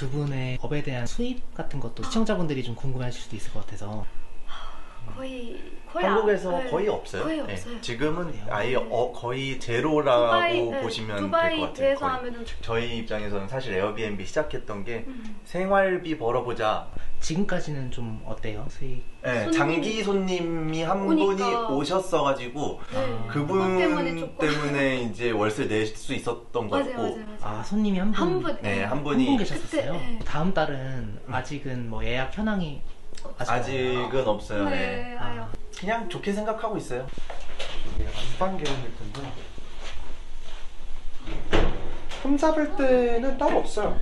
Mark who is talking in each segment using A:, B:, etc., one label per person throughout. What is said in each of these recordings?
A: 두 분의 법에 대한 수입 같은 것도 시청자분들이 좀 궁금해하실 수도 있을 것 같아서.
B: 거의
C: 한국에서
B: 네.
C: 거의 없어요.
B: 거의
C: 네.
B: 없어요.
C: 지금은 아예 거의 제로라고 보시면 될 것
B: 두바이
C: 같아요.
B: 대해서 하면은
C: 저희 입장에서는 사실 에어비앤비 시작했던 게 생활비 벌어보자.
A: 지금까지는 좀 어때요? 수익?
C: 네, 장기 손님이 한
B: 오니까.
C: 분이 오셨어가지고 그분 때문에 이제 월세 낼 수 있었던 거고.
B: 맞아요.
A: 아, 손님이 한 분?
C: 네, 한
A: 한
C: 분이
A: 분 계셨었어요?
B: 그때, 네.
A: 다음 달은 아직은 뭐 예약 현황이
C: 아직은 없어요.
B: 네, 아유.
C: 그냥 좋게 생각하고 있어요.
D: 이게 안방 개념일 텐데 흠 잡을 때는 따로 없어요.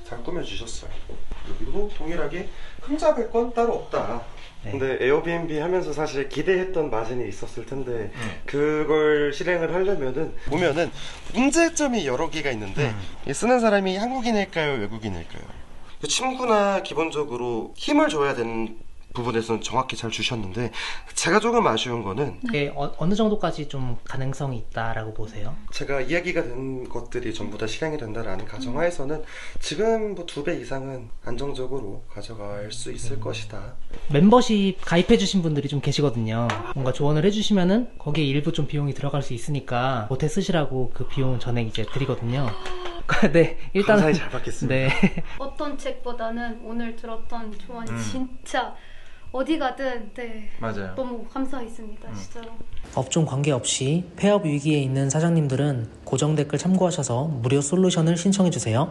D: 잘 꾸며주셨어요. 여기도 동일하게 흠 잡을 건 따로 없다.
A: 네.
D: 근데 에어비앤비 하면서 사실 기대했던 마진이 있었을 텐데 그걸 실행을 하려면은 보면은 문제점이 여러 개가 있는데 쓰는 사람이 한국인일까요, 외국인일까요? 침구나 기본적으로 힘을 줘야 되는 부분에서는 정확히 잘 주셨는데 제가 조금 아쉬운 거는
A: 이게 어느 정도까지 좀 가능성이 있다라고 보세요?
D: 제가 이야기가 된 것들이 전부 다 실행이 된다라는 가정하에서는 지금 뭐 2배 이상은 안정적으로 가져갈 수 있을 것이다.
A: 멤버십 가입해주신 분들이 좀 계시거든요. 뭔가 조언을 해주시면은 거기에 일부 좀 비용이 들어갈 수 있으니까 보태 쓰시라고 그 비용 전액 이제 드리거든요. 네, 일단
D: 감사히 잘 받겠습니다.
A: 네.
B: 어떤 책보다는 오늘 들었던 조언이 진짜 어디 가든
C: 맞아요.
B: 너무 감사했습니다. 진짜로.
A: 업종 관계없이 폐업 위기에 있는 사장님들은 고정 댓글 참고하셔서 무료 솔루션을 신청해주세요.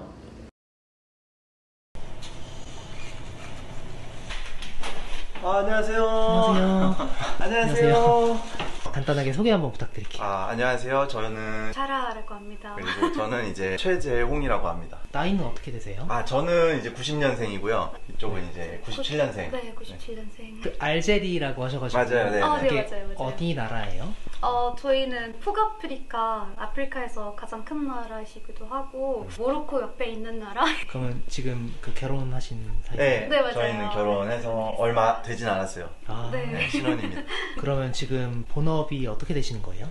C: 안녕하세요.
A: 안녕하세요.
C: 안녕하세요.
A: 간단하게 소개 한번 부탁드릴게요.
C: 안녕하세요. 저는
B: 자라라고 합니다.
C: 그리고 저는 이제 최재홍이라고 합니다.
A: 나이는 어떻게 되세요?
C: 저는 이제 90년생이고요. 이쪽은 이제 97년생.
B: 네, 97년생.
A: 그 알제리라고 하셔가지고
C: 맞아요, 네.
B: 네,
A: 그게
B: 맞아요.
A: 어디 나라예요?
B: 저희는 북아프리카, 아프리카에서 가장 큰 나라이기도 하고 모로코 옆에 있는 나라.
A: 그러면 지금 그 결혼하신 사이?
C: 네,
B: 네, 맞아요.
C: 저희는 결혼해서 얼마 되진 않았어요.
A: 아,
B: 네.
C: 신혼입니다.
A: 그러면 지금 본업이 어떻게 되시는 거예요?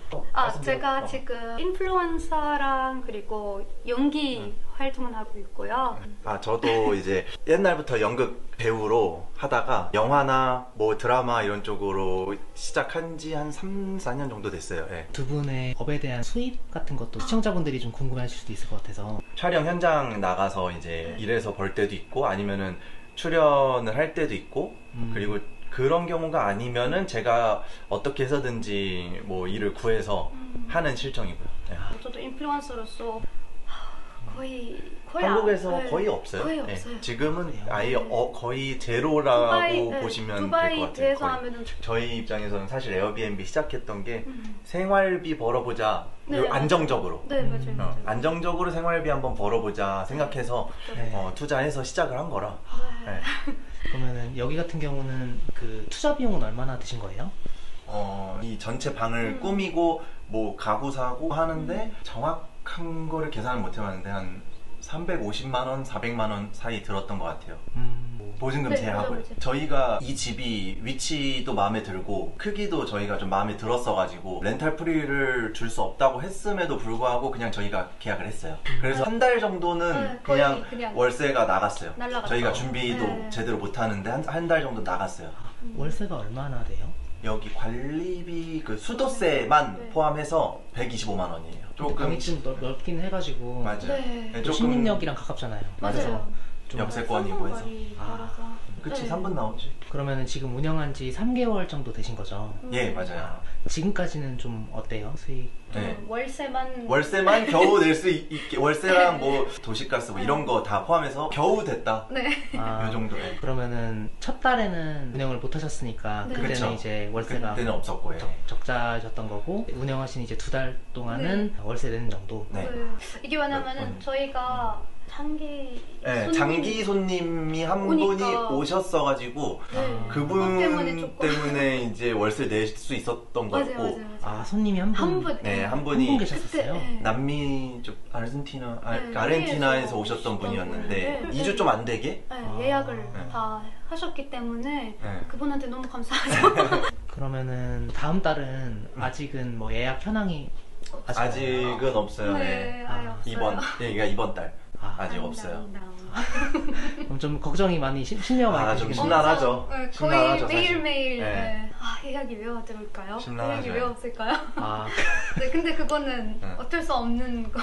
B: 제가 지금 인플루언서랑 그리고 연기 활동을 하고 있고요.
C: 저도 이제 옛날부터 연극 배우로 하다가 영화나 뭐 드라마 이런 쪽으로 시작한 지 한 3, 4년 정도 됐어요. 네.
A: 두 분의 법에 대한 수입 같은 것도 시청자분들이 좀 궁금해하실 수도 있을 것 같아서.
C: 촬영 현장 나가서 이제 일해서 벌 때도 있고 아니면은 출연을 할 때도 있고 그리고 그런 경우가 아니면은 제가 어떻게 해서든지 뭐 일을 구해서 하는 실정이고요. 네.
B: 저도 인플루언서로서 거의
C: 한국에서 거의 없어요.
B: 거의
C: 네.
B: 없어요.
C: 지금은 아예 거의 제로라고 보시면 될
B: 두바이
C: 것 같아요.
B: 대해서
C: 거의.
B: 하면은
C: 저희 입장에서는 사실 에어비앤비 시작했던 게 생활비 벌어보자.
B: 네,
C: 안정적으로.
B: 네, 맞아요.
C: 안정적으로 생활비 한번 벌어보자 생각해서
A: 네.
C: 투자해서 시작을 한 거라. 네.
A: 그러면은 여기 같은 경우는 그 투자 비용은 얼마나 드신 거예요?
C: 이 전체 방을 꾸미고 뭐 가구 사고 하는데 정확한 거를 계산을 못 해봤는데 한 350만 원, 400만 원 사이 들었던 것 같아요. 보증금
B: 네,
C: 제하고요.
B: 맞아요.
C: 저희가 이 집이 위치도 마음에 들고 크기도 저희가 좀 마음에 들었어가지고 렌탈 프리를 줄 수 없다고 했음에도 불구하고 그냥 저희가 계약을 했어요. 그래서 한 달 정도는
B: 거의
C: 그냥 월세가 나갔어요.
B: 날라갔어요.
C: 저희가 준비도
B: 네.
C: 제대로 못하는데 한 달 정도 나갔어요.
A: 월세가 얼마나 돼요?
C: 여기 관리비 그 수도세만 포함해서 125만 원이에요.
A: 방이 좀 넓긴 해가지고.
C: 맞아요.
B: 네.
C: 네,
A: 또 신림역이랑 가깝잖아요.
B: 맞아요.
A: 좀
C: 역세권이고 해서. 그치,
B: 네.
C: 3분 나오지.
A: 그러면은 지금 운영한 지 3개월 정도 되신 거죠?
C: 예, 맞아요.
A: 지금까지는 좀 어때요? 수익?
C: 네.
B: 월세만
C: 겨우 낼 수 있게, 월세랑 뭐 도시가스 뭐 이런 거 다 포함해서 겨우 됐다.
B: 네.
C: 요 정도에.
A: 그러면은 첫 달에는 운영을 못 하셨으니까
B: 네.
A: 그때는
C: 그쵸.
A: 이제 월세가
C: 그때는 없었고, 예.
A: 적자셨던 거고, 운영하신 이제 2달 동안은 월세 내는 정도.
C: 네.
B: 이게 왜냐면은 저희가
C: 장기 손님이 한
B: 오니까.
C: 분이 오셨어가지고 그분 때문에 이제 월세 낼 수 있었던 거고.
B: 맞아요.
A: 아, 손님이 한 분?
C: 네, 한
A: 한 분
C: 분이
A: 계셨었어요?
C: 남미 쪽 아르헨티나에서 오셨던 분이었는데 2주 좀 안 되게
B: 예약을 다 하셨기 때문에
C: 네.
B: 그분한테 너무 감사하죠.
A: 그러면은 다음 달은 아직은 뭐 예약 현황이
C: 아직은 없어요.
B: 네,
C: 네.
B: 없어요.
C: 이번 달 아직 없어요.
A: 그럼 좀 걱정이 많이 심려가 많이
C: 좀
A: 되시겠네요.
C: 심란하죠.
B: 네, 거의
C: 심란하죠, 사실.
B: 매일매일
C: 네.
B: 네. 예약이 왜 들어올까요?
C: 심란하죠.
B: 예약이 왜 없을까요?
A: 아,
B: 네, 근데 그거는
C: 네.
B: 어쩔 수 없는 거.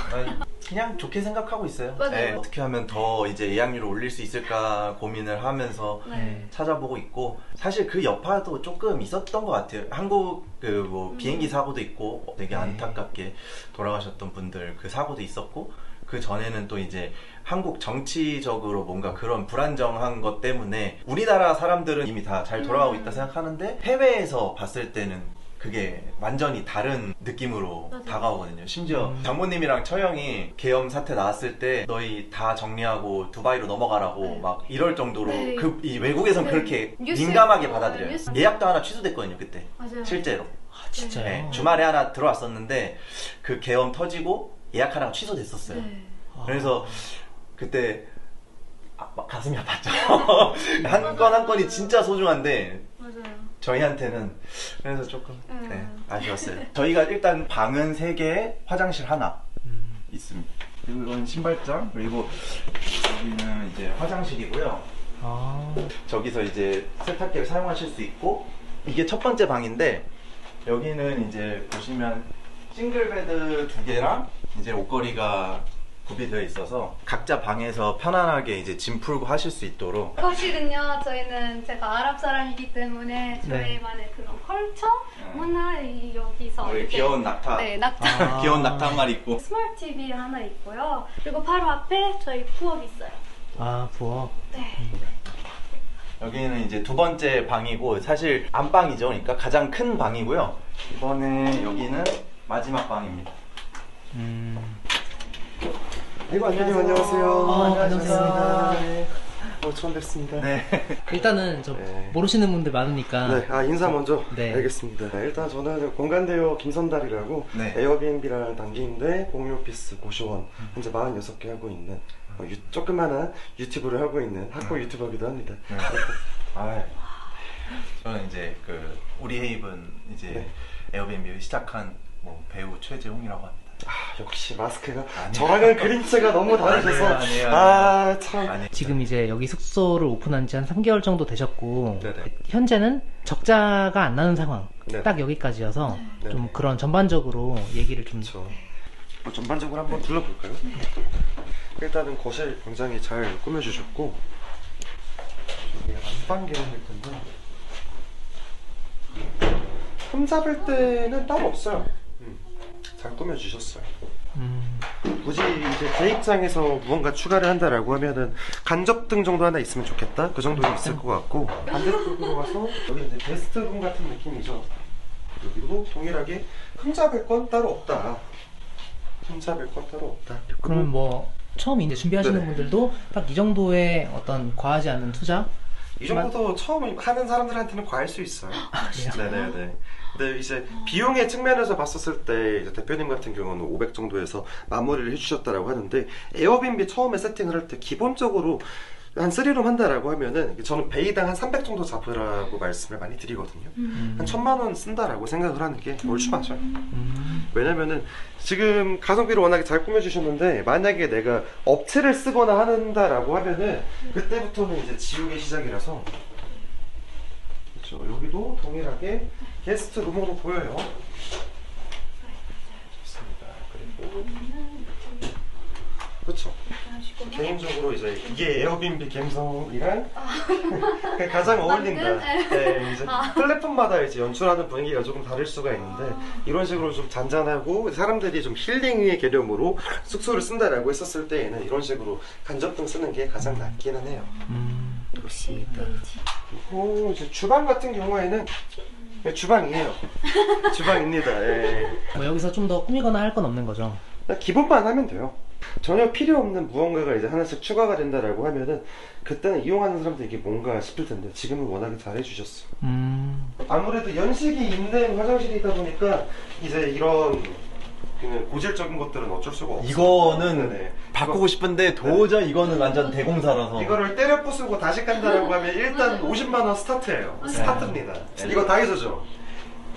C: 그냥 좋게 생각하고 있어요.
B: 맞아요.
C: 네, 어떻게 하면 더 이제 예약률을 올릴 수 있을까 고민을 하면서
B: 네.
C: 찾아보고 있고, 사실 그 여파도 조금 있었던 것 같아요. 한국 그 뭐 비행기 사고도 있고 되게 안타깝게 돌아가셨던 분들 그 사고도 있었고, 그 전에는 또 이제 한국 정치적으로 뭔가 그런 불안정한 것 때문에 우리나라 사람들은 이미 다 잘 돌아가고 있다 생각하는데 해외에서 봤을 때는 그게 완전히 다른 느낌으로
B: 맞아요.
C: 다가오거든요. 심지어 장모님이랑 처형이 계엄 사태 나왔을 때 너희 다 정리하고 두바이로 넘어가라고
B: 네.
C: 막 이럴 정도로
B: 네.
C: 이 외국에선
B: 네.
C: 그렇게
B: 뉴스에서,
C: 민감하게 받아들여요.
B: 뉴스.
C: 예약도 하나 취소됐거든요, 그때.
B: 맞아요.
C: 실제로.
A: 아 진짜요?
C: 네, 주말에 하나 들어왔었는데 그 계엄 터지고 예약 하나가 취소됐었어요.
B: 네.
C: 그래서 그때 막 가슴이 아팠죠. 한 건 한 건이 진짜 소중한데
B: 맞아요.
C: 저희한테는 그래서 조금 아쉬웠어요. 저희가 일단 방은 3개, 화장실 하나 있습니다. 그리고 이건 신발장, 그리고 여기는 이제 화장실이고요.
A: 아,
C: 저기서 이제 세탁기를 사용하실 수 있고, 이게 첫 번째 방인데 여기는 이제 보시면 싱글베드 2개랑 이제 옷걸이가 구비되어 있어서 각자 방에서 편안하게 이제 짐 풀고 하실 수 있도록.
B: 사실은요, 저희는 제가 아랍 사람이기 때문에 저희만의 그런 컬처 문화에 여기서
C: 우리
B: 이렇게
C: 귀여운 낙타.
B: 네, 낙타.
C: 귀여운 낙타 한 마리 있고.
B: 스마트 TV 하나 있고요. 그리고 바로 앞에 저희 부엌 있어요.
A: 아 부엌.
B: 네.
C: 여기는 이제 두 번째 방이고, 사실 안방이죠. 그러니까 가장 큰 방이고요. 이번에 여기는 마지막 방입니다.
D: 아이고, 안녕하세요.
A: 안녕하세요.
D: 네. 처음 뵙습니다.
C: 네.
A: 일단은 저
D: 네.
A: 모르시는 분들 많으니까.
D: 네, 인사 먼저.
A: 네.
D: 알겠습니다. 네, 일단 저는 공간대요 김선달이라고
C: 네.
D: 에어비앤비라는 단기인데 공유 오피스 고시원 현재 46개 하고 있는 조그만한 유튜브를 하고 있는 학고 유튜버기도 합니다.
C: 네. 저는 이제 그 우리 헤이븐 이제
D: 네.
C: 에어비앤비 시작한 뭐 배우 최재홍이라고 합니다.
D: 역시 마스크가 저랑은 그림체가 너무 다르셔서
C: 아니에요.
D: 참.
C: 아니,
A: 지금 이제 여기 숙소를 오픈한 지 한 3개월 정도 되셨고
D: 네네.
A: 현재는 적자가 안 나는 상황
D: 네네.
A: 딱 여기까지여서
D: 네네.
A: 좀 그런 전반적으로 얘기를 좀
D: 그렇죠. 전반적으로 한번 둘러볼까요? 일단은 거실 굉장히 잘 꾸며주셨고 저기 안방 계단일 텐데 흠 잡을 때는 따로 없어요. 잘 꾸며주셨어요. 굳이 이제 제 입장에서 무언가 추가를 한다라고 하면은 간접등 정도 하나 있으면 좋겠다. 그 정도는 있을 것 같고, 반대쪽으로 가서 여기 이제 게스트룸 같은 느낌이죠. 여기도 동일하게 흠잡을 건 따로 없다. 흠잡을 건 따로 없다.
A: 그러면 뭐 처음 이제 준비하시는
D: 네네.
A: 분들도 딱 이 정도의 어떤 과하지 않는 투자.
D: 이 정도도 처음 하는 사람들한테는 과할 수 있어요. 네네네. 근데 이제 비용의 측면에서 봤었을 때 이제 대표님 같은 경우는 500 정도에서 마무리를 해주셨다라고 하는데, 에어비앤비 처음에 세팅을 할 때 기본적으로 한 3룸 한다라고 하면은 저는 베이당 한 300 정도 잡으라고 말씀을 많이 드리거든요. 한 1000만 원 쓴다라고 생각을 하는 게 옳지 맞아요. 왜냐면은 지금 가성비를 워낙에 잘 꾸며주셨는데, 만약에 내가 업체를 쓰거나 한다라고 하면은 그때부터는 이제 지옥의 시작이라서. 그렇죠. 여기도 동일하게 게스트 룸으로 보여요. 좋습니다. 그리고 그렇죠. 개인적으로 이제 이게 에어비앤비 감성이랑 가장 어울린다. 네, 이제 플랫폼마다 이제 연출하는 분위기가 조금 다를 수가 있는데, 이런 식으로 좀 잔잔하고 사람들이 좀 힐링의 개념으로 숙소를 쓴다라고 했었을 때에는 이런 식으로 간접등 쓰는 게 가장 낫기는 해요.
B: 혹시 베이지?
D: 그리고 이제 주방 같은 경우에는 주방이에요. 주방입니다. 예.
A: 뭐 여기서 좀 더 꾸미거나 할 건 없는 거죠.
D: 그냥 기본만 하면 돼요. 전혀 필요 없는 무언가가 이제 하나씩 추가가 된다라고 하면은 그때는 이용하는 사람들이 이게 뭔가 싶을 텐데, 지금은 워낙에 잘 해주셨어. 아무래도 연식이 있는 화장실이다 보니까 이제 이런 그냥 고질적인 것들은 어쩔 수가 없어요.
C: 이거는
D: 네네.
C: 바꾸고 싶은데 도저히 이거는 완전 대공사라서.
D: 이거를 때려 부수고 다시 깐다라고 하면 일단 50만 원 스타트예요. 스타트입니다. 이거 다이소죠.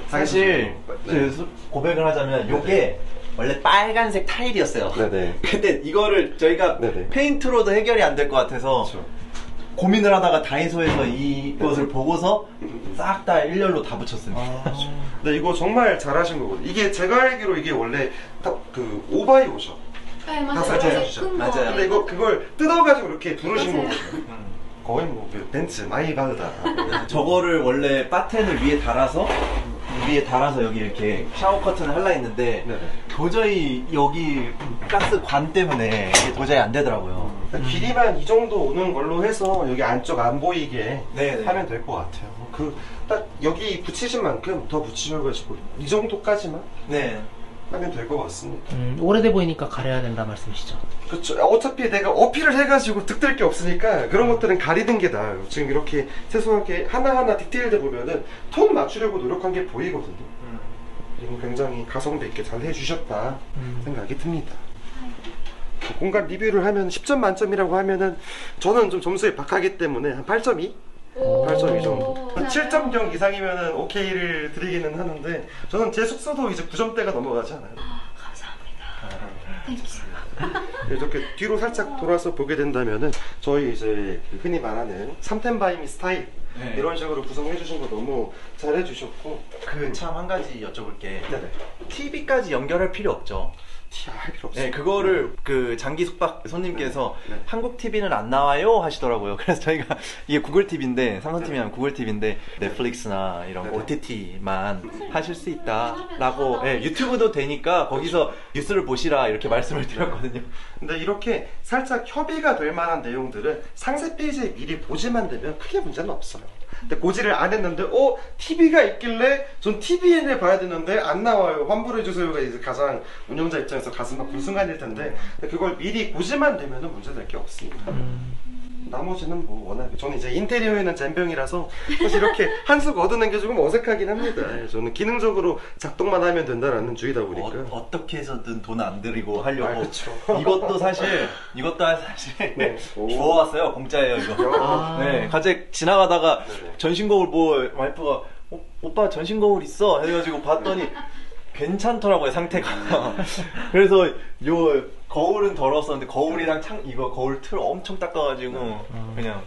C: 사실
D: 네.
C: 고백을 하자면 요게 원래 빨간색 타일이었어요.
D: 네네.
C: 근데 이거를 저희가
D: 네네.
C: 페인트로도 해결이 안 될 것 같아서
D: 그렇죠.
C: 고민을 하다가 다이소에서 이것을 보고서 싹 다 일렬로 다 붙였습니다.
D: 근데 이거 정말 잘하신 거거든요. 이게 제가 알기로 이게 원래 딱 그 오바이오죠.
B: 네,
D: 다
B: 맞아요.
D: 설정해주죠.
B: 큰 거.
C: 맞아요.
D: 근데 이거 그걸 뜯어가지고 이렇게 부르신
B: 맞아요.
D: 거거든요. 거의 뭐 그 벤츠 마이바흐다.
C: 저거를 원래 바텐을 위에 달아서 여기 이렇게 샤워 커튼을 하려 했는데
D: 네네.
C: 도저히 여기 가스 관 때문에 이게 도저히 안 되더라고요.
D: 그러니까 길이만 이 정도 오는 걸로 해서 여기 안쪽 안 보이게
C: 네네.
D: 하면 될 것 같아요. 그 딱 여기 붙이신 만큼 더 붙이셔가지고 이 정도까지만
C: 네.
D: 하면 될 것 같습니다.
A: 오래돼 보이니까 가려야 된다 말씀이시죠?
D: 그렇죠. 어차피 내가 어필을 해가지고 득될 게 없으니까 그런 것들은 가리는 게 나아요. 지금 이렇게 세수하게 하나하나 디테일들 보면은 톤 맞추려고 노력한 게 보이거든요. 그리고 굉장히 가성비 있게 잘 해주셨다 생각이 듭니다. 공간 리뷰를 하면 10점 만점이라고 하면은 저는 좀 점수에 박하기 때문에 한 8.2? 8.2 정도. 7.0 이상이면은 오케이를 드리기는 하는데 저는 제 숙소도 이제 9점대가 넘어가지 않아요.
B: 감사합니다.
D: 이렇게 뒤로 살짝 돌아서 보게 된다면은 저희 이제 흔히 말하는 3템 바이미 스타일
C: 네.
D: 이런 식으로 구성해 주신 거 너무 잘해 주셨고
C: 그 참 한 가지 여쭤볼 게
D: 네네.
C: TV까지 연결할 필요 없죠.
D: 할 필요 없어요.
C: 네, 그거를 그 장기 숙박 손님께서
D: 네.
C: 한국 TV는 안 나와요 하시더라고요. 그래서 저희가 이게 구글 TV인데 삼성 TV는 구글 TV인데 넷플릭스나 이런
D: 네네.
C: OTT만 하실 수 있다라고 네, 유튜브도 되니까 거기서 뉴스를 보시라 이렇게 말씀을 드렸거든요.
D: 근데 이렇게 살짝 협의가 될 만한 내용들은 상세 페이지에 미리 보지만 되면 크게 문제는 없어요. 근데 고지를 안 했는데 TV가 있길래 전 TVN을 봐야 되는데 안 나와요. 환불해주세요가 이제 가장 운영자 입장에서 가슴 아픈 순간일 텐데 근데 그걸 미리 고지만 되면은 문제될 게 없습니다. 나머지는 뭐 워낙에 저는 이제 인테리어에는 젬병이라서 사실 이렇게 한수 얻는 게 조금 어색하긴 합니다. 저는 기능적으로 작동만 하면 된다라는 주의다 보니까
C: 어떻게 해서든 돈 안 들이고 하려고
D: 그렇죠.
C: 이것도 사실
D: 네. 오.
C: 주워왔어요. 공짜예요 이거. 네, 갑자기 지나가다가
D: 네네.
C: 전신거울 뭐 와이프가 오빠 전신거울 있어 해가지고 봤더니 괜찮더라고요 상태가. 그래서 요 거울은 더러웠었는데 거울이랑 이거 거울 틀 엄청 닦아가지고 그냥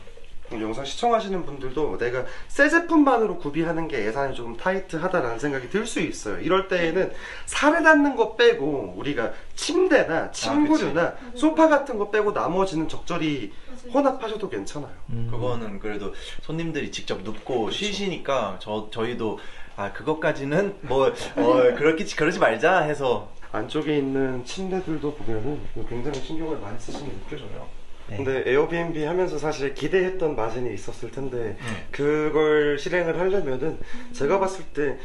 D: 영상 시청하시는 분들도 내가 새 제품만으로 구비하는 게 예산이 좀 타이트하다라는 생각이 들 수 있어요. 이럴 때에는 살을 닿는 거 빼고 우리가 침대나 침구류나 소파 같은 거 빼고 나머지는 적절히 혼합하셔도 괜찮아요.
C: 그거는 그래도 손님들이 직접 눕고 쉬시니까 저희도 그것까지는 그러지 말자 해서
D: 안쪽에 있는 침대들도 보면은 굉장히 신경을 많이 쓰시는 게 느껴져요.
A: 네.
D: 근데 에어비앤비 하면서 사실 기대했던 마진이 있었을 텐데 그걸 실행을 하려면은 제가 봤을 때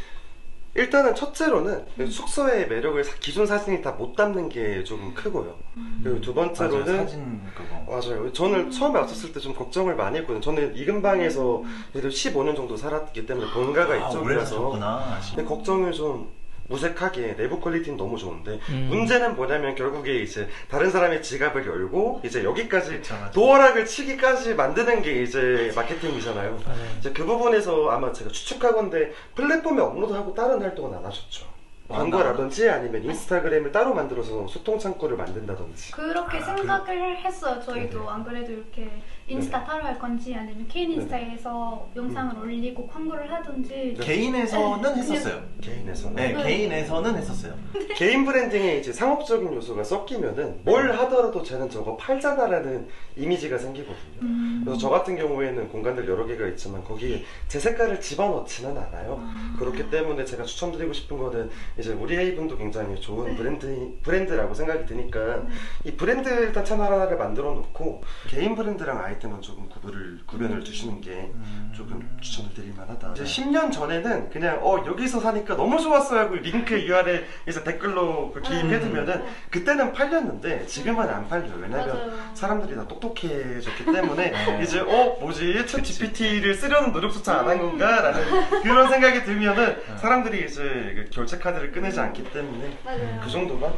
D: 일단은 첫째로는 숙소의 매력을 기존 사진이 다 못 담는 게 좀 크고요. 그리고 두 번째로는
C: 맞아요, 사진 그거.
D: 맞아요. 저는 처음에 왔었을 때 좀 걱정을 많이 했거든요. 저는 이 근방에서 15년 정도 살았기 때문에 본가가
C: 오래
D: 이쪽이라서
C: 사셨구나.
D: 근데 걱정을 좀 무색하게 내부 퀄리티는 너무 좋은데 문제는 뭐냐면 결국에 이제 다른 사람의 지갑을 열고 이제 여기까지 도어락을 치기까지 만드는 게 이제 마케팅이잖아요. 이제 그 부분에서 아마 제가 추측하건데 플랫폼에 업로드하고 다른 활동은 안 하셨죠. 광고라든지 아니면 인스타그램을 따로 만들어서 소통 창구를 만든다든지
B: 그렇게 생각을 했어요. 저희도 안 그래도 이렇게 인스타 따로 할 건지 아니면 개인 인스타에서 영상을 올리고 광고를 하든지
C: 개인에서는 했었어요.
D: 개인에서는
C: 네, 개인에서는 했었어요.
D: 개인 브랜딩에 이제 상업적인 요소가 섞이면은 뭘 하더라도 쟤는 저거 팔잖아라는 이미지가 생기거든요. 그래서 저 같은 경우에는 공간들 여러 개가 있지만 거기에 제 색깔을 집어넣지는 않아요. 그렇기 때문에 제가 추천드리고 싶은 거는 이제 우리 A분도 굉장히 좋은 브랜드라고 생각이 드니까 이 브랜드 일단 채널 하나를 만들어 놓고 개인 브랜드랑 아이템은 조금 구별을 두시는 게 조금 추천을 드릴 만하다. 이제 10년 전에는 그냥 여기서 사니까 너무 좋았어요 하고 링크 URL 이제 댓글로 기입해두면은 그때는 팔렸는데 지금은 안 팔려요. 왜냐면
B: 맞아요.
D: 사람들이 다 똑똑해졌기 때문에 이제 뭐지 챗 GPT를 쓰려는 노력조차 안 한 건가 라는 그런 생각이 들면은 사람들이 이제 결제 카드를 꺼내지 않기 때문에
B: 맞아요.
D: 그 정도만.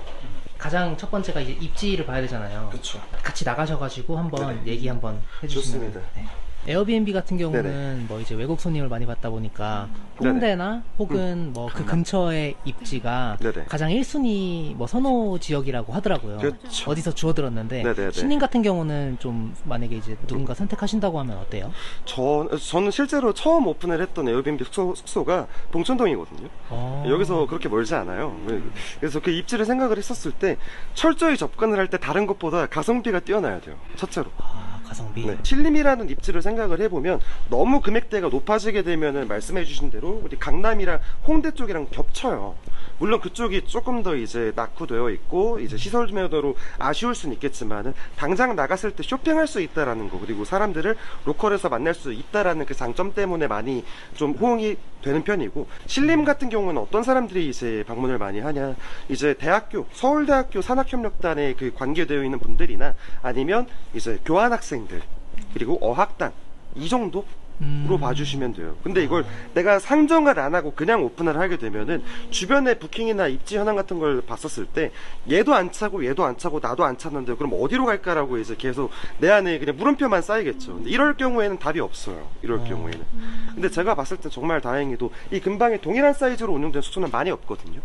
A: 가장 첫 번째가 이제 입지를 봐야 되잖아요.
D: 그쵸.
A: 같이 나가셔가지고 한번
D: 네.
A: 얘기 한번 해주시면
D: 좋습니다.
A: 네. 에어비앤비 같은 경우는
D: 네네.
A: 뭐 이제 외국 손님을 많이 받다 보니까 홍대나 혹은 뭐 그 근처의 입지가
D: 네네.
A: 가장 1순위 뭐 선호 지역이라고 하더라고요.
D: 그렇죠.
A: 어디서 주워들었는데
D: 네네네.
A: 신림 같은 경우는 좀 만약에 이제 누군가 선택하신다고 하면 어때요?
D: 저는 실제로 처음 오픈을 했던 에어비앤비 숙소가 봉천동이거든요. 여기서 그렇게 멀지 않아요. 그래서 그 입지를 생각을 했었을 때 철저히 접근을 할 때 다른 것보다 가성비가 뛰어나야 돼요. 첫째로.
A: 가성비.
D: 네. 신림이라는 입지를 생각을 해보면 너무 금액대가 높아지게 되면은 말씀해주신 대로 우리 강남이랑 홍대 쪽이랑 겹쳐요. 물론 그쪽이 조금 더 이제 낙후되어 있고 이제 시설 면으로 아쉬울 수는 있겠지만은 당장 나갔을 때 쇼핑할 수 있다라는 거, 그리고 사람들을 로컬에서 만날 수 있다라는 그 장점 때문에 많이 좀 호응이 되는 편이고, 신림 같은 경우는 어떤 사람들이 이제 방문을 많이 하냐, 이제 대학교, 서울대학교 산학협력단에 그 관계되어 있는 분들이나 아니면 이제 교환학생들, 그리고 어학당, 이 정도? 로 봐주시면 돼요. 근데 이걸 내가 상정을 안 하고 그냥 오픈을 하게 되면은 주변에 부킹이나 입지 현황 같은 걸 봤었을 때 얘도 안 차고 얘도 안 차고 나도 안 찼는데 그럼 어디로 갈까라고 이제 계속 내 안에 그냥 물음표만 쌓이겠죠. 근데 이럴 경우에는 답이 없어요. 이럴 경우에는. 근데 제가 봤을 때 정말 다행히도 이 근방에 동일한 사이즈로 운영된 숙소는 많이 없거든요.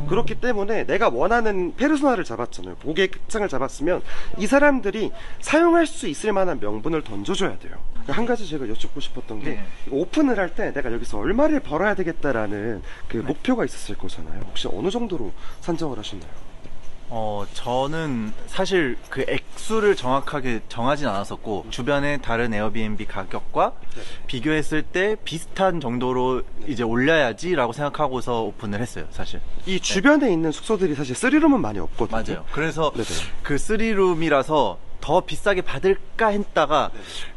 D: 그렇기 때문에 내가 원하는 페르소나를 잡았잖아요. 고객층을 잡았으면 이 사람들이 사용할 수 있을 만한 명분을 던져줘야 돼요. 한 가지 제가 여쭙고 싶었던 게, 오픈을 할 때 내가 여기서 얼마를 벌어야 되겠다라는 그 목표가 있었을 거잖아요. 혹시 어느 정도로 산정을 하셨나요?
C: 저는 사실 그 액수를 정확하게 정하진 않았었고, 주변의 다른 에어비앤비 가격과 비교했을 때 비슷한 정도로 이제 올려야지라고 생각하고서 오픈을 했어요, 사실.
D: 이 주변에 있는 숙소들이 사실 3룸은 많이 없거든요.
C: 맞아요. 그래서
D: 네네.
C: 그 3룸이라서 더 비싸게 받을까 했다가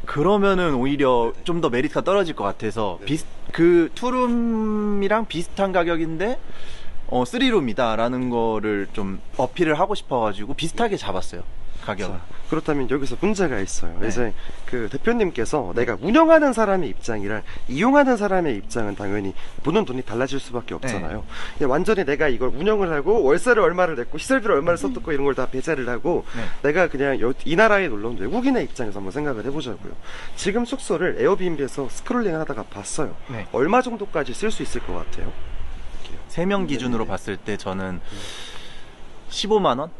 C: 그러면은 오히려 좀 더 메리트가 떨어질 것 같아서 그 투룸이랑 비슷한 가격인데 3룸이다라는 거를 좀 어필을 하고 싶어가지고 비슷하게 잡았어요, 가격을.
D: 그렇다면 여기서 문제가 있어요. 이제 그 대표님께서 내가 운영하는 사람의 입장이랑 이용하는 사람의 입장은 당연히 보는 돈이 달라질 수밖에 없잖아요. 완전히 내가 이걸 운영을 하고 월세를 얼마를 냈고 시설비를 얼마를 썼고 이런 걸 다 배제를 하고 내가 그냥 이 나라에 놀러 온 외국인의 입장에서 한번 생각을 해보자고요. 지금 숙소를 에어비앤비에서 스크롤링을 하다가 봤어요. 얼마 정도까지 쓸 수 있을 것 같아요?
C: 3명 기준으로 봤을 때 저는 15만 원?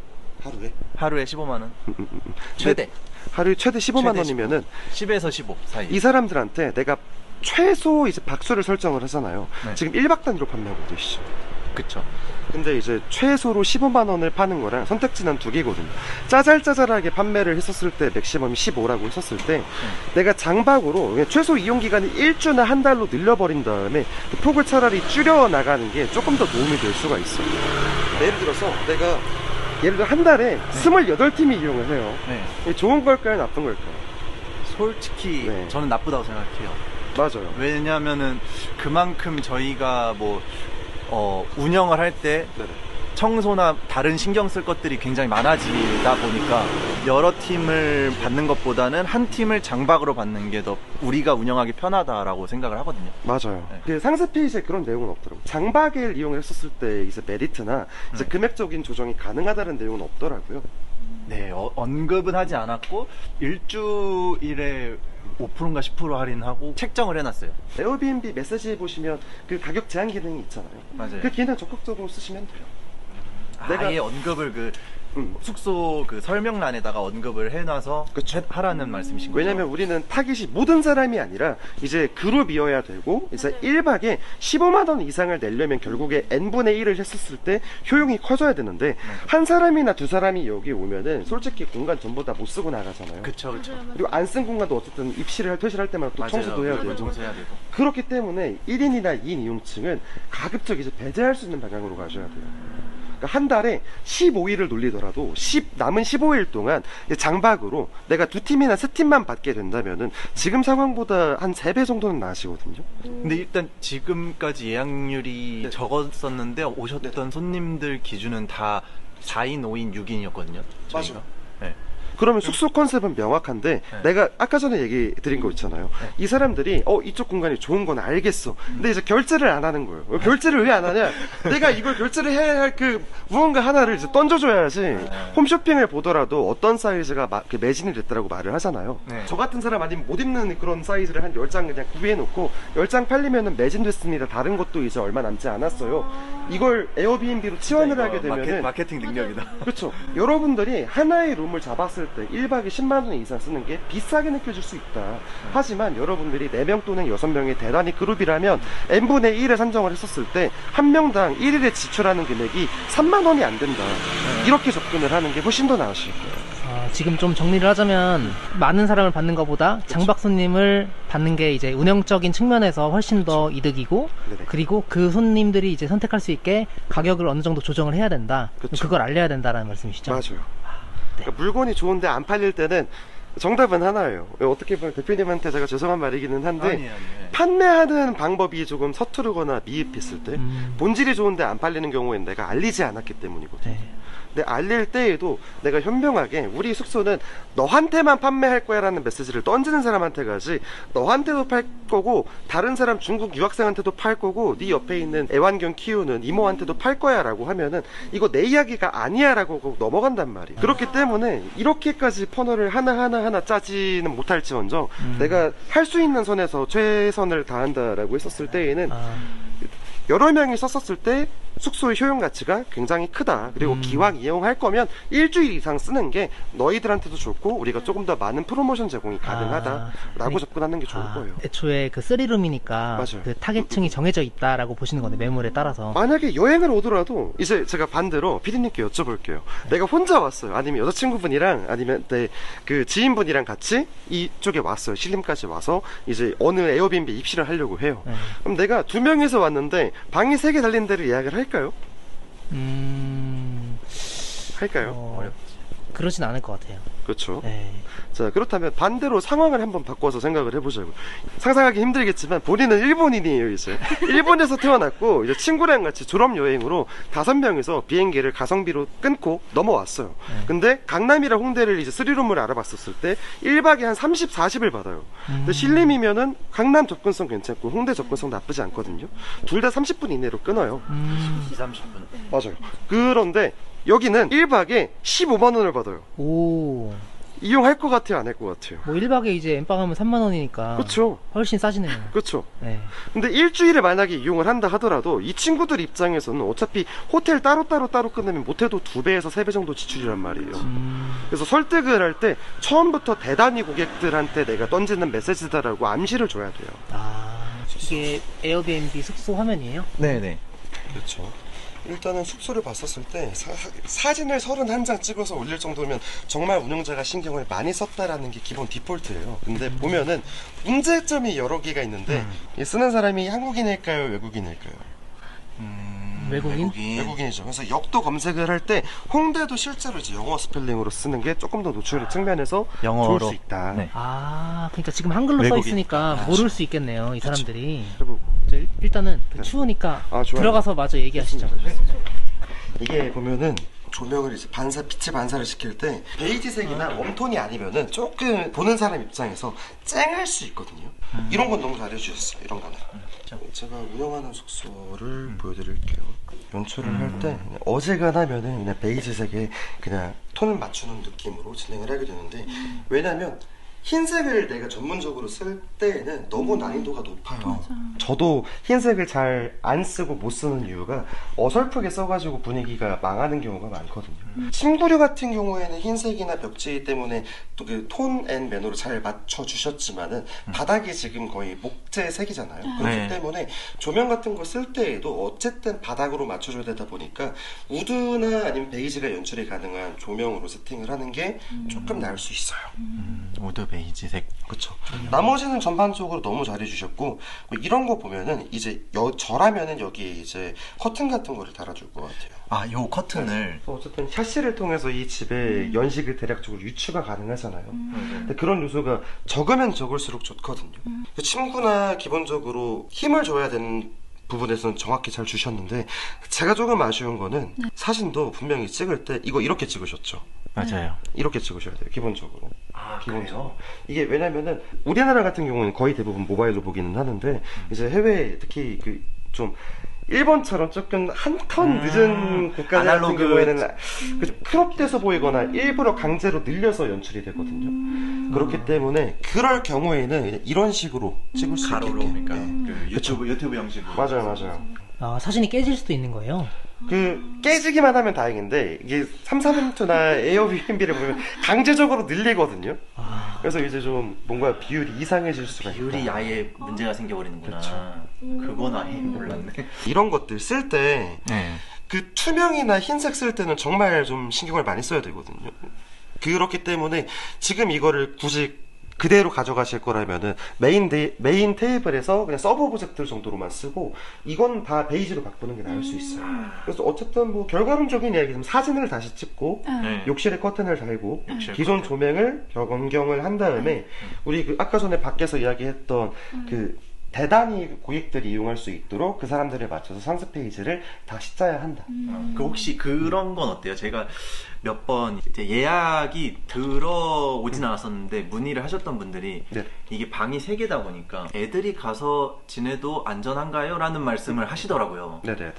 C: 하루에 15만 원. 최대.
D: 하루에 최대 15만 원이면은
C: 10에서 15 사이.
D: 이 사람들한테 내가 최소 이제 박수를 설정을 하잖아요. 지금 1박 단위로 판매하고 계시죠.
C: 그쵸.
D: 근데 이제 최소로 15만 원을 파는 거랑 선택지는 두 개거든요. 짜잘짜잘하게 판매를 했었을 때 맥시멈이 15라고 했었을 때 내가 장박으로 그냥 최소 이용 기간을 1주나 한 달로 늘려버린 다음에 그 폭을 차라리 줄여 나가는 게 조금 더 도움이 될 수가 있어요. 예를 들어서 내가 예를 들어 한 달에 28팀이 이용을 해요. 이게 좋은 걸까요, 나쁜 걸까요?
C: 솔직히 저는 나쁘다고 생각해요.
D: 맞아요.
C: 왜냐면은 그만큼 저희가 뭐 운영을 할 때 청소나 다른 신경 쓸 것들이 굉장히 많아지다 보니까 여러 팀을 받는 것보다는 한 팀을 장박으로 받는 게 더 우리가 운영하기 편하다라고 생각을 하거든요.
D: 맞아요. 그 상세 페이지에 그런 내용은 없더라고요. 장박을 이용을 했었을 때 이제 메리트나 이제 금액적인 조정이 가능하다는 내용은 없더라고요.
C: 네, 언급은 하지 않았고 일주일에 5%인가 10% 할인하고 책정을 해놨어요.
D: 에어비앤비 메시지에 보시면 그 가격 제한 기능이 있잖아요.
C: 맞아요.
D: 그 기능 적극적으로 쓰시면 돼요.
C: 아예 언급을 그 숙소 그 설명란에다가 언급을 해놔서 하라는 말씀이신 거죠?
D: 왜냐면 우리는 타깃이 모든 사람이 아니라 이제 그룹이어야 되고 이제 1박에 15만 원 이상을 내려면 결국에 n분의 1을 했었을 때 효용이 커져야 되는데 한 사람이나 두 사람이 여기 오면은 솔직히 공간 전부 다 못 쓰고 나가잖아요.
C: 그쵸.
D: 그리고 안 쓴 공간도 어쨌든 입실을 퇴실할 때마다 또 청소도 해야 되고. 그렇기 때문에 1인이나 2인 이용층은 가급적 이제 배제할 수 있는 방향으로 가셔야 돼요. 그러니까 한 달에 15일을 놀리더라도 남은 15일 동안 장박으로 내가 두 팀이나 세 팀만 받게 된다면은 지금 상황보다 한 3배 정도는 나으시거든요.
C: 근데 일단 지금까지 예약률이 적었었는데 오셨던 손님들 기준은 다 4인, 5인, 6인이었거든요. 저희가.
D: 맞아요.
C: 네.
D: 그러면 숙소 컨셉은 명확한데 내가 아까 전에 얘기 드린 거 있잖아요. 이 사람들이 이쪽 공간이 좋은 건 알겠어. 근데 이제 결제를 안 하는 거예요. 결제를 왜 안 하냐? 내가 이걸 결제를 해야 할 그 무언가 하나를 이제 던져줘야지. 홈쇼핑을 보더라도 어떤 사이즈가 매진이 됐다라고 말을 하잖아요. 저 같은 사람 아니면 못 입는 그런 사이즈를 한 10장 그냥 구비해놓고 10장 팔리면은 매진됐습니다. 다른 것도 이제 얼마 남지 않았어요. 이걸 에어비앤비로 치환을 하게 되면은
C: 마케팅 능력이다.
D: 그렇죠. 여러분들이 하나의 룸을 잡았을 때 1박에 10만 원 이상 쓰는 게 비싸게 느껴질 수 있다. 하지만 여러분들이 4명 또는 6명의 대단히 그룹이라면 n분의 1에 산정을 했었을 때 한 명당 1일에 지출하는 금액이 3만 원이 안 된다. 이렇게 접근을 하는 게 훨씬 더 나으실 거예요.
A: 지금 좀 정리를 하자면 많은 사람을 받는 것보다 장박 손님을 받는 게 이제 운영적인 측면에서 훨씬 더 이득이고,
D: 네네.
A: 그리고 그 손님들이 이제 선택할 수 있게 가격을 어느 정도 조정을 해야 된다.
D: 그쵸.
A: 그걸 알려야 된다라는 말씀이시죠?
D: 맞아요. 그러니까 물건이 좋은데 안 팔릴 때는 정답은 하나예요. 어떻게 보면 대표님한테 제가 죄송한 말이기는 한데
C: 아니에요.
D: 판매하는 방법이 조금 서투르거나 미흡했을 때 본질이 좋은데 안 팔리는 경우에는 내가 알리지 않았기 때문이거든요.
A: 네.
D: 근데 알릴 때에도 내가 현명하게 우리 숙소는 너한테만 판매할 거야 라는 메시지를 던지는 사람한테 가지, 너한테도 팔 거고 다른 사람 중국 유학생한테도 팔 거고 네 옆에 있는 애완견 키우는 이모한테도 팔 거야 라고 하면은 이거 내 이야기가 아니야 라고 넘어간단 말이에요. 그렇기 때문에 이렇게까지 퍼널을 하나하나 짜지는 못할지언정 내가 할 수 있는 선에서 최선을 다한다라고 했었을 때에는 여러 명이 썼었을 때 숙소의 효용 가치가 굉장히 크다. 그리고 기왕 이용할 거면 일주일 이상 쓰는 게 너희들한테도 좋고 우리가 조금 더 많은 프로모션 제공이 가능하다라고 접근하는 게 좋을 거예요.
A: 애초에 그 3룸이니까
D: 맞아요.
A: 그 타겟층이 정해져 있다라고 보시는 건데, 매물에 따라서.
D: 만약에 여행을 오더라도 이제 제가 반대로 피디님께 여쭤볼게요. 내가 혼자 왔어요. 아니면 여자친구분이랑 아니면 내 그 지인분이랑 같이 이쪽에 왔어요. 신림까지 와서 이제 어느 에어비앤비 입실을 하려고 해요. 그럼 내가 2명이서 왔는데 방이 3개 달린 데를 예약을 할까요? 할까요?
A: 어렵지. 그러진 않을 것 같아요.
D: 그렇죠.
A: 네.
D: 자, 그렇다면 반대로 상황을 한번 바꿔서 생각을 해보자고요. 상상하기 힘들겠지만 본인은 일본인이에요. 이제 일본에서 태어났고 이제 친구랑 같이 졸업여행으로 5명이서 비행기를 가성비로 끊고 넘어왔어요. 근데 강남이랑 홍대를 이제 3룸을 알아봤었을 때 1박에 한 30, 40을 받아요. 근데 신림이면은 강남 접근성 괜찮고 홍대 접근성 나쁘지 않거든요. 둘 다 30분 이내로 끊어요.
C: 30분.
D: 맞아요. 그런데 여기는 1박에 15만 원을 받아요.
A: 오.
D: 이용할 것 같아요, 안 할 것 같아요?
A: 뭐 1박에 이제 엠빵 하면 3만 원이니까.
D: 그쵸.
A: 훨씬 싸지네요.
D: 그쵸.
A: 네.
D: 근데 일주일에 만약에 이용을 한다 하더라도 이 친구들 입장에서는 어차피 호텔 따로 끊으면 못해도 2배에서 3배 정도 지출이란 말이에요. 그래서 설득을 할 때 처음부터 대단히 고객들한테 내가 던지는 메시지다라고 암시를 줘야 돼요.
A: 이게 에어비앤비 숙소 화면이에요?
C: 네네.
D: 그렇죠. 일단은 숙소를 봤었을 때 사진을 31장 찍어서 올릴 정도면 정말 운영자가 신경을 많이 썼다라는 게 기본 디폴트예요. 근데 보면은 문제점이 여러 개가 있는데 이 쓰는 사람이 한국인일까요, 외국인일까요? 외국인이죠. 그래서 역도 검색을 할 때 홍대도 실제로 이제 영어 스펠링으로 쓰는 게 조금 더 노출의 측면에서
C: 영어로.
D: 좋을 수 있다.
C: 네.
A: 그러니까 지금 한글로
C: 외국인.
A: 써 있으니까 모를 수 있겠네요, 이 사람들이.
D: 해보고.
A: 일단은 추우니까
D: 좋아요.
A: 들어가서 마저 얘기하시죠.
D: 이게 보면은 조명을 이제 빛의 반사를 시킬 때 베이지색이나 웜톤이 아니면은 조금 보는 사람 입장에서 쨍할 수 있거든요. 이런 건 너무 잘해주셨어요. 이런 거는. 제가 운영하는 숙소를 보여드릴게요. 연출을 할 때 어지간하면은 그냥 베이지색에 그냥 톤을 맞추는 느낌으로 진행을 하게 되는데, 왜냐면 흰색을 내가 전문적으로 쓸 때에는 너무 난이도가 높아요. 맞아. 저도 흰색을 잘 안 쓰고 못 쓰는 이유가 어설프게 써가지고 분위기가 망하는 경우가 많거든요. 침구류 같은 경우에는 흰색이나 벽지 때문에 또 그 톤 앤 매너로 잘 맞춰주셨지만은 바닥이 지금 거의 목재색이잖아요. 그렇기 때문에 조명 같은 거 쓸 때에도 어쨌든 바닥으로 맞춰줘야 되다 보니까 우드나 아니면 베이지가 연출이 가능한 조명으로 세팅을 하는 게 조금 나을 수 있어요.
C: 우드 베이지색.
D: 그쵸. 나머지는 전반적으로 너무 잘해주셨고, 뭐 이런 거 보면은 이제 저라면은 여기에 이제 커튼 같은 거를 달아줄 것 같아요.
C: 요 커튼을.
D: 어쨌든 샤시를 통해서 이 집의 연식을 대략적으로 유추가 가능하잖아요. 근데 그런 요소가 적으면 적을수록 좋거든요. 침구나 기본적으로 힘을 줘야 되는 부분에서는 정확히 잘 주셨는데, 제가 조금 아쉬운 거는 사진도 분명히 찍을 때 이거 이렇게 찍으셨죠.
C: 맞아요.
D: 이렇게 찍으셔야 돼요. 기본적으로.
C: 아,
D: 기본적으로. 이게 왜냐면은 우리나라 같은 경우는 거의 대부분 모바일로 보기는 하는데 이제 해외 특히 그 좀 일본처럼 조금 한 턴 늦은 국가들 같은
C: 아날로그
D: 경우에는 그 크롭돼서 보이거나 일부러 강제로 늘려서 연출이 되거든요. 그렇기 때문에 그럴 경우에는 이런 식으로 찍을 수
C: 가로로
D: 있게.
C: 그러니까
D: 네.
C: 그 유튜브 형식으로.
D: 맞아요.
A: 아, 사진이 깨질 수도 있는 거예요?
D: 그 깨지기만 하면 다행인데 이게 3,4렌트나 에어비앤비를 보면 강제적으로 늘리거든요. 그래서 이제 좀 뭔가 비율이 이상해질 수가 있다.
C: 비율이 아예 문제가 생겨버리는구나. 그건 아예 몰랐네.
D: 이런 것들 쓸 때 그 투명이나 흰색 쓸 때는 정말 좀 신경을 많이 써야 되거든요. 그렇기 때문에 지금 이거를 굳이 그대로 가져가실 거라면은 메인 테이블에서 그냥 서브 오브젝트 정도로만 쓰고 이건 다 베이지로 바꾸는 게 나을 수 있어요. 그래서 어쨌든 뭐 결과론적인 이야기는 사진을 다시 찍고
C: 네.
D: 욕실에 커튼을 달고
C: 욕실
D: 기존 조명을 변경을 한 다음에 우리 그 아까 전에 밖에서 이야기했던 그 대단히 고객들이 이용할 수 있도록 그 사람들에 맞춰서 상세 페이지를 다시 짜야 한다.
C: 그 혹시 그런 건 어때요? 제가 몇 번 예약이 들어오진 않았었는데 문의를 하셨던 분들이
D: 네.
C: 이게 방이 3개다 보니까 애들이 가서 지내도 안전한가요? 라는 말씀을 하시더라고요.
D: 네네네.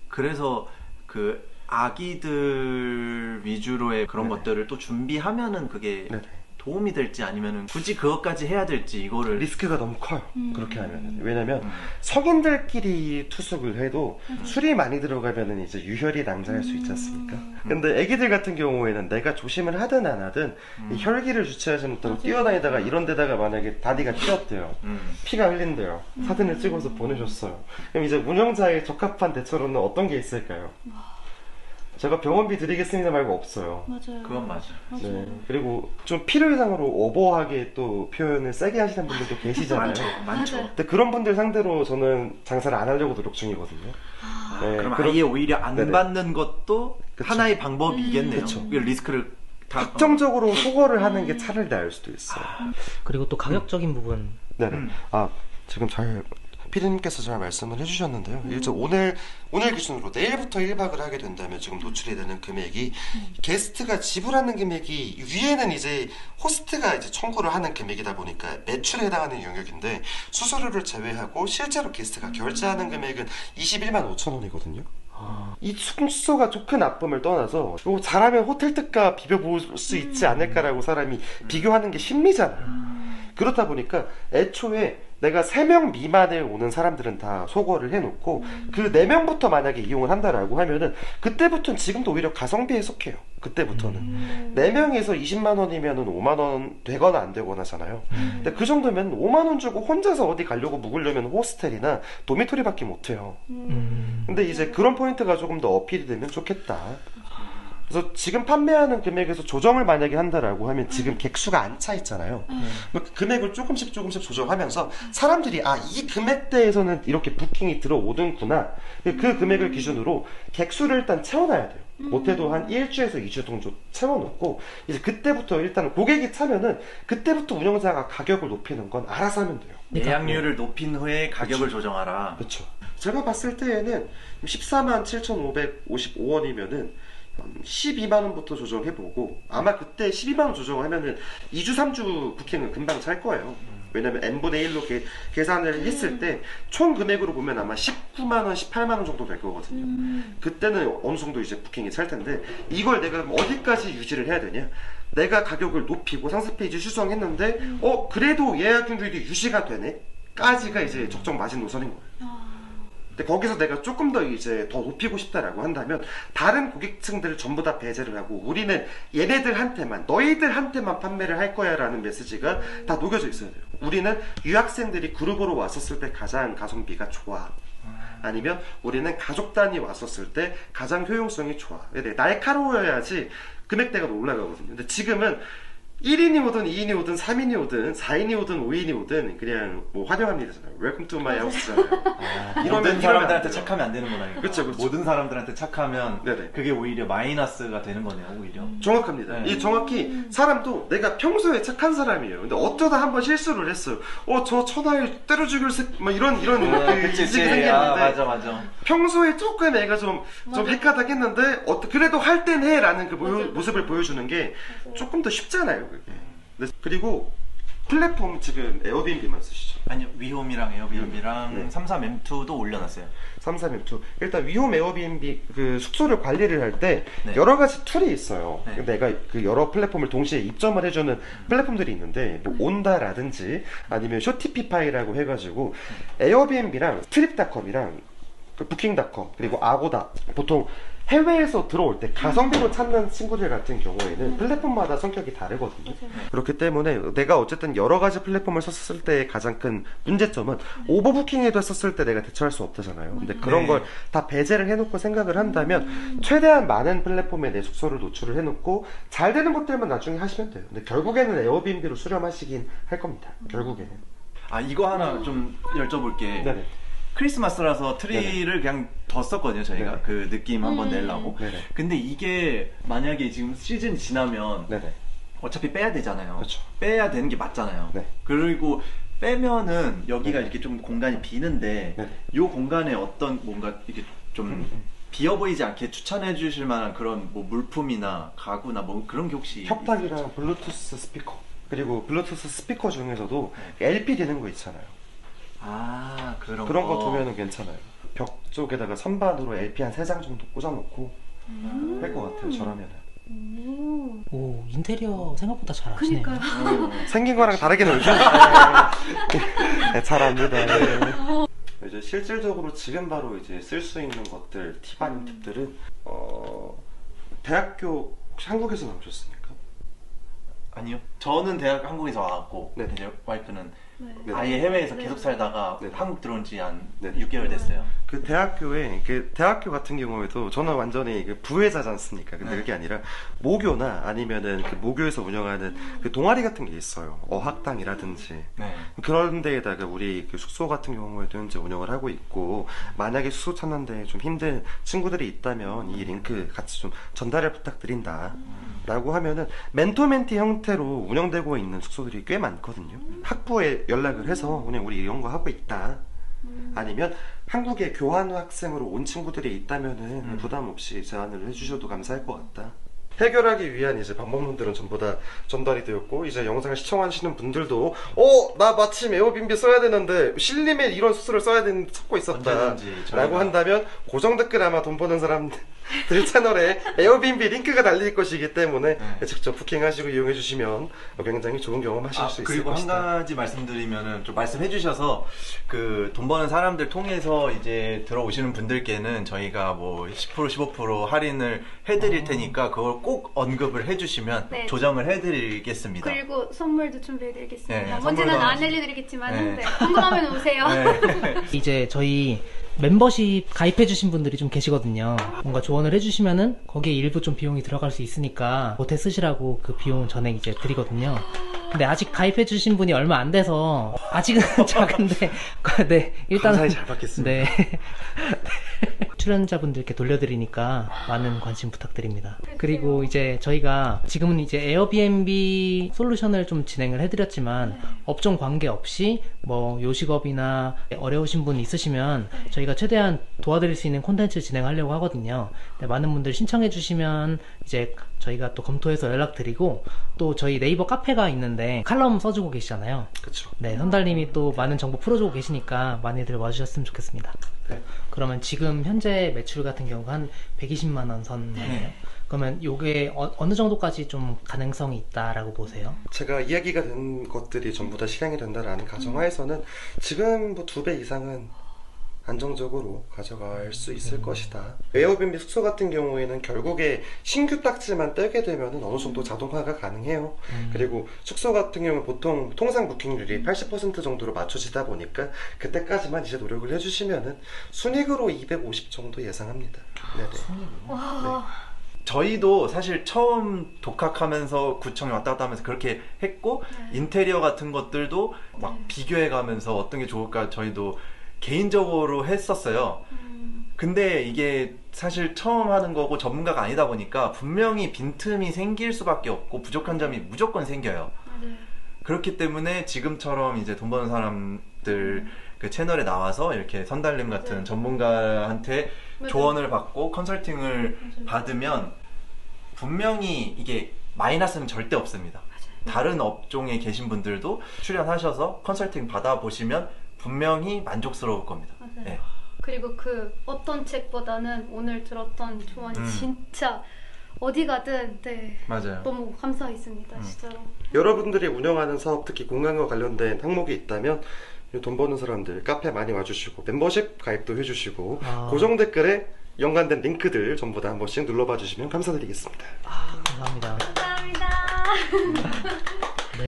C: 그래서 그 아기들 위주로의 그런
D: 네네.
C: 것들을 또 준비하면은 그게
D: 네네.
C: 도움이 될지 아니면은 굳이 그것까지 해야 될지 이거를
D: 리스크가 너무 커요. 그렇게 하면. 왜냐면 성인들끼리 투숙을 해도 술이 많이 들어가면은 이제 유혈이 낭자할 수 있지 않습니까? 근데 애기들 같은 경우에는 내가 조심을 하든 안 하든 이 혈기를 주체하지 못하고 뛰어다니다가 이런 데다가 만약에 다리가 튀었대요. 피가 흘린대요. 사진을 찍어서 보내셨어요. 그럼 이제 운영자의 적합한 대처로는 어떤 게 있을까요? 제가 병원비 드리겠습니다 말고 없어요.
B: 맞아요.
C: 그건 맞아.
D: 네. 그리고 좀 필요 이상으로 오버하게 또 표현을 세게 하시는 분들도 계시잖아요.
C: 많죠.
D: 근데 그런 분들 상대로 저는 장사를 안 하려고 노력 중이거든요. 네,
C: 그럼
D: 그런-
C: 아예 오히려 안
D: 네네.
C: 받는 것도
D: 그쵸.
C: 하나의 방법이겠네요.
D: 그쵸.
C: 그 리스크를 다
D: 확정적으로 소거를 하는 게 차라리 나을 수도 있어요.
A: 그리고 또 가격적인 부분.
D: 네네. 아, 지금 피디님께서 잘 말씀을 해주셨는데요. 일단 오늘 기준으로 내일부터 1박을 하게 된다면 지금 노출이 되는 금액이 게스트가 지불하는 금액이 위에는 이제 호스트가 이제 청구를 하는 금액이다 보니까 매출에 해당하는 영역인데 수수료를 제외하고 실제로 게스트가 결제하는 금액은 21만 5천 원이거든요. 이 숙소가 좋고 나쁨을 떠나서 이거 잘하면 호텔 특가 비벼볼 수 있지 않을까라고 사람이 비교하는 게 심리잖아요. 그렇다 보니까 애초에 내가 3명 미만에 오는 사람들은 다 소거를 해놓고 그 4명부터 만약에 이용을 한다라고 하면은 그때부터는 지금도 오히려 가성비에 속해요. 그때부터는 4명에서 20만 원이면은 5만 원 되거나 안 되거나잖아요. 근데 그 정도면 5만 원 주고 혼자서 어디 가려고 묵으려면 호스텔이나 도미토리밖에 못 해요. 근데 이제 그런 포인트가 조금 더 어필이 되면 좋겠다. 그래서 지금 판매하는 금액에서 조정을 만약에 한다라고 하면 지금 객수가 안 차 있잖아요. 그 금액을 조금씩 조정하면서 사람들이 이 금액대에서는 이렇게 부킹이 들어오는구나. 그 금액을 기준으로 객수를 일단 채워놔야 돼요. 못해도 한 1주에서 2주 정도 채워놓고 이제 그때부터 일단 고객이 차면은 그때부터 운영자가 가격을 높이는 건 알아서 하면 돼요.
C: 예약률을 높인 후에 가격을 조정하라.
D: 그렇죠. 제가 봤을 때에는 14만 7,555원이면은 12만 원부터 조정해보고 아마 그때 12만 원 조정하면은 2주 3주 부킹은 금방 찰 거예요. 왜냐면 n분의 1로 계산을 했을 때 총 금액으로 보면 아마 19만 원, 18만 원 정도 될 거거든요. 그때는 어느 정도 이제 부킹이 찰 텐데 이걸 내가 어디까지 유지를 해야 되냐? 내가 가격을 높이고 상세 페이지 수정했는데 그래도 예약률이 유지가 되네? 까지가 이제 적정 마진 노선인 거예요. 근데 거기서 내가 조금 더 이제 더 높이고 싶다라고 한다면 다른 고객층들을 전부 다 배제를 하고 우리는 얘네들한테만 너희들한테만 판매를 할 거야 라는 메시지가 다 녹여져 있어야 돼요. 우리는 유학생들이 그룹으로 왔었을 때 가장 가성비가 좋아. 아니면 우리는 가족 단위 왔었을 때 가장 효용성이 좋아. 날카로워야지 금액대가 올라가거든요. 근데 지금은 1인이 오든 2인이 오든 3인이 오든 4인이 오든 5인이 오든 그냥 뭐 환영합니다잖아요. Welcome to my house잖아요.
C: 모든 사람들한테 착하면 안 되는구나.
D: 그렇죠, 그렇죠.
C: 모든 사람들한테 착하면
D: 네네.
C: 그게 오히려 마이너스가 되는 거네요. 오히려.
D: 정확합니다.
C: 네.
D: 이 정확히 사람도 내가 평소에 착한 사람이에요. 근데 어쩌다 한번 실수를 했어요. 저 천하에 때려 죽일 막 이런
C: 그치.
D: 생겼는데
C: 맞아.
D: 평소에 조금 애가 좀 헷가닥했는데 그래도 할 땐 해라는 그 모습을 보여주는 게 조금 더 쉽잖아요. 그게. 그리고 플랫폼 지금 에어비앤비만 쓰시죠?
C: 아니요, 위홈이랑 에어비앤비랑 33M2도 올려놨어요.
D: 33M2. 일단 위홈 에어비앤비 그 숙소를 관리를 할 때
C: 네.
D: 여러 가지 툴이 있어요.
C: 네.
D: 내가 그 여러 플랫폼을 동시에 입점을 해주는 플랫폼들이 있는데 뭐 온다라든지 아니면 쇼티피파이라고 해가지고 에어비앤비랑 트립닷컴이랑 그 부킹닷컴 그리고 아고다 보통 해외에서 들어올 때 가성비로 찾는 친구들 같은 경우에는 플랫폼마다 성격이 다르거든요. 그렇기 때문에 내가 어쨌든 여러 가지 플랫폼을 썼을 때의 가장 큰 문제점은 오버부킹에도 했었을 때 내가 대처할 수 없다잖아요. 근데 그런
C: 네.
D: 걸 다 배제를 해놓고 생각을 한다면 최대한 많은 플랫폼에 내 숙소를 노출을 해놓고 잘 되는 것들만 나중에 하시면 돼요. 근데 결국에는 에어비앤비로 수렴하시긴 할 겁니다. 결국에는.
C: 아, 이거 하나 좀 여쭤볼게.
D: 네네.
C: 크리스마스라서 트리를 그냥 뒀었거든요, 저희가.
D: 네네.
C: 그 느낌 한번 내려고.
D: 네네.
C: 근데 이게 만약에 지금 시즌 지나면
D: 네네.
C: 어차피 빼야 되잖아요.
D: 그렇죠.
C: 빼야 되는 게 맞잖아요.
D: 네.
C: 그리고 빼면은 여기가
D: 네네.
C: 이렇게 좀 공간이 비는데
D: 네네.
C: 요 공간에 어떤 뭔가 이렇게 좀 비어 보이지 않게 추천해 주실 만한 그런 뭐 물품이나 가구나 뭐 그런 게 혹시
D: 협탁이랑 블루투스 스피커 그리고 블루투스 스피커 중에서도 LP 되는 거 있잖아요.
C: 아, 그런
D: 거 두면은 괜찮아요. 벽 쪽에다가 선반으로 LP 한 3장 정도 꽂아놓고 할 것 같아요. 저라면은.
A: 오, 인테리어 생각보다 잘 하시네요.
B: 그러니까요.
D: 생긴 거랑 다르게 놀죠? 네, 잘합니다. 이제 실질적으로 지금 바로 이제 쓸 수 있는 것들, 팁 아닌 팁들은 대학교 혹시 한국에서 나오셨습니까?
C: 아니요. 저는 대학 한국에서 와갖고
D: 네.
C: 이제 와이프는
B: 네.
C: 아예 해외에서
B: 네.
C: 계속 살다가
D: 네.
C: 한국 들어온 지 한
D: 네.
C: 6개월 됐어요.
D: 그 대학교에 그 대학교 같은 경우에도 저는 완전히 그 부회자지 않습니까? 근데
C: 네.
D: 그게 아니라 모교나 아니면은 그 모교에서 운영하는 그 동아리 같은 게 있어요. 어학당이라든지
C: 네.
D: 그런 데에다가 우리 그 숙소 같은 경우에도 현재 운영을 하고 있고 만약에 숙소 찾는데 좀 힘든 친구들이 있다면 이 링크 같이 좀 전달을 부탁드린다. 라고 하면은 멘토멘티 형태로 운영되고 있는 숙소들이 꽤 많거든요. 학부에 연락을 해서 그냥 우리 이런 거 하고 있다. 아니면 한국에 교환 학생으로 온 친구들이 있다면은 부담 없이 제안을 해주셔도 감사할 것 같다. 해결하기 위한 이제 방법론들은 전부 다 전달이 되었고 이제 영상을 시청하시는 분들도 나 마침 에어비앤비 써야 되는데 신림에 이런 숙소를 써야 되는데 찾고 있었다
C: 언제든지 저희가-
D: 라고 한다면 고정 댓글 아마 돈 버는 사람들 채널에 에어비앤비 링크가 달릴 것이기 때문에
C: 네.
D: 직접 부킹하시고 이용해 주시면 굉장히 좋은 경험 하실 수 있을
C: 그리고 한
D: 것이다.
C: 가지 말씀드리면은 좀 말씀해 주셔서 그 돈 버는 사람들 통해서 이제 들어오시는 분들께는 저희가 뭐 10% 15% 할인을 해드릴 테니까 그걸 꼭 언급을 해주시면
B: 네.
C: 조정을 해드리겠습니다.
B: 그리고 선물도 준비해드리겠습니다.
C: 네,
B: 언제는
C: 선물도
B: 안 알려드리겠지만
C: 네.
B: 네. 궁금하면 오세요.
C: 네.
A: 이제 저희 멤버십 가입해주신 분들이 좀 계시거든요. 뭔가 조언을 해주시면은 거기에 일부 좀 비용이 들어갈 수 있으니까 보태 쓰시라고 그 비용 전액 이제 드리거든요. 근데 아직 가입해주신 분이 얼마 안 돼서 아직은 작은데 네 일단
D: 감사히 잘 받겠습니다.
A: 네 출연자분들께 돌려드리니까 많은 관심 부탁드립니다. 그리고 이제 저희가 지금은 이제 에어비앤비 솔루션을 좀 진행을 해드렸지만 업종 관계없이 뭐 요식업이나 어려우신 분 있으시면 저희가 최대한 도와드릴 수 있는 콘텐츠 진행하려고 하거든요. 네, 많은 분들 신청해 주시면 이제 저희가 또 검토해서 연락드리고 또 저희 네이버 카페가 있는데 칼럼 써주고 계시잖아요.
D: 그렇죠.
A: 네, 선달님이 또 많은 정보 풀어주고 계시니까 많이들 와주셨으면 좋겠습니다.
D: 네.
A: 그러면 지금 현재 매출 같은 경우가 한 120만 원 선이에요.
C: 네.
A: 그러면 요게 어느 정도까지 좀 가능성이 있다라고 보세요?
D: 제가 이야기가 된 것들이 전부 다 실행이 된다라는 가정하에서는 지금 뭐 2배 이상은 안정적으로 가져갈 수 있을 것이다. 에어비앤비 숙소 같은 경우에는 결국에 신규 딱지만 떼게 되면 어느 정도 자동화가 가능해요. 그리고 숙소 같은 경우는 보통 통상 부킹률이 80% 정도로 맞춰지다 보니까 그때까지만 이제 노력을 해주시면은 순익으로 250 정도 예상합니다. 네네.
B: 와.
C: 저희도 사실 처음 독학하면서 구청에 왔다 갔다 하면서 그렇게 했고
B: 네.
C: 인테리어 같은 것들도 막
B: 네.
C: 비교해가면서 어떤 게 좋을까 저희도 개인적으로 했었어요. 근데 이게 사실 처음 하는 거고 전문가가 아니다 보니까 분명히 빈틈이 생길 수밖에 없고 부족한 점이 무조건 생겨요.
B: 네.
C: 그렇기 때문에 지금처럼 이제 돈 버는 사람들 그 채널에 나와서 이렇게 선달님 같은
B: 네.
C: 전문가한테
B: 맞아요.
C: 조언을 받고 컨설팅을
B: 맞아요.
C: 받으면 분명히 이게 마이너스는 절대 없습니다. 다른 업종에 계신 분들도 출연하셔서 컨설팅 받아보시면 분명히 만족스러울 겁니다.
B: 맞아요.
C: 네.
B: 그리고 그 어떤 책보다는 오늘 들었던 조언이 진짜 어디 가든 네,
C: 맞아요.
B: 너무 감사했습니다. 진짜로.
D: 여러분들이 운영하는 사업, 특히 공간과 관련된 항목이 있다면 돈 버는 사람들 카페 많이 와주시고 멤버십 가입도 해주시고 고정 댓글에 연관된 링크들 전부 다 한 번씩 눌러봐 주시면 감사드리겠습니다.
A: 감사합니다.
B: 감사합니다.